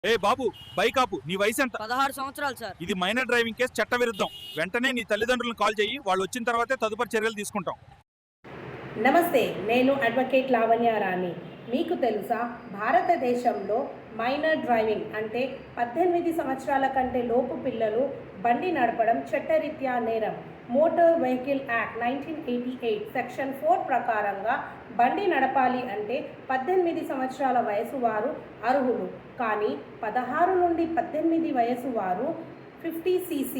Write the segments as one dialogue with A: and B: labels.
A: ఏ బాబు, bike ఆపు. నీ వయసు ఎంత?
B: 16 సంవత్సరాలు సార్.
A: ఇది మైనర్ డ్రైవింగ్ కేసు, చట్ట విరుద్ధం. వెంటనే నీ తల్లిదండ్రులను కాల్ చేయి. వాళ్ళు వచ్చిన తర్వాతే తదుపరి చర్యలు తీసుకుంటాం.
C: నమస్తే, నేను అడ్వకేట్ లావణ్య రాణి. మీకు తెలుసా, భారతదేశంలో మైనర్ డ్రైవింగ్ అంటే 18 సంవత్సరాల కంటే లోపు పిల్లలు బండి నడపడం చట్టరీత్యా నేరం. మోటార్ వెహికల్ యాక్ట్ 1988 సెక్షన్ 4 ప్రకారంగా బండి నడపాలి అంటే 18 సంవత్సరాల వయసు వారు అర్హులు. కానీ 16 నుండి 18 వయసు వారు 50 cc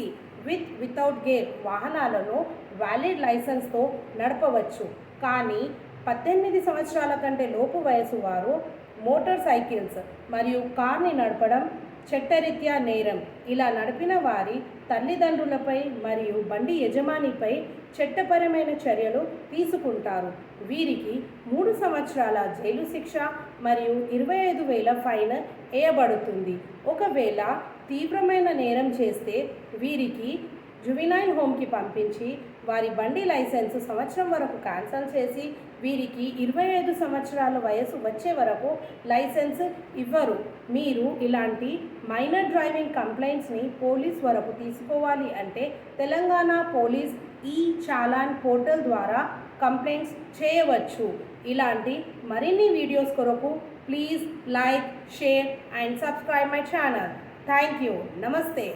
C: వితౌట్ గేర్ వాహనాలను వ్యాలిడ్ లైసెన్స్తో నడపవచ్చు. కానీ 18 సంవత్సరాల కంటే లోపు వయసు వారు మోటార్ సైకిల్స్ మరియు కార్ని నడపడం చట్టరీత్యా నేరం. ఇలా నడిపిన వారి తల్లిదండ్రులపై మరియు బండి యజమానిపై చట్టపరమైన చర్యలు తీసుకుంటారు. వీరికి 3 సంవత్సరాల జైలు శిక్ష మరియు 25,000 ఫైన్ వేయబడుతుంది. ఒకవేళ తీవ్రమైన నేరం చేస్తే వీరికి జువెనైల్ హోమ్కి పంపించి వారి బండి లైసెన్స్ సంవత్సరం వరకు క్యాన్సిల్ చేసి వీరికి 25 సంవత్సరాల వయసు వచ్చే వరకు లైసెన్స్ ఇవ్వరు. మీరు ఇలాంటి మైనర్ డ్రైవింగ్ కంప్లైంట్స్ని పోలీస్ వరకు తీసుకోవాలి అంటే తెలంగాణ పోలీస్ ఈ చాలాన్ పోర్టల్ ద్వారా కంప్లైంట్స్ చేయవచ్చు. ఇలాంటి మరిన్ని వీడియోస్ కొరకు please like, share and subscribe my channel. Thank you. నమస్తే.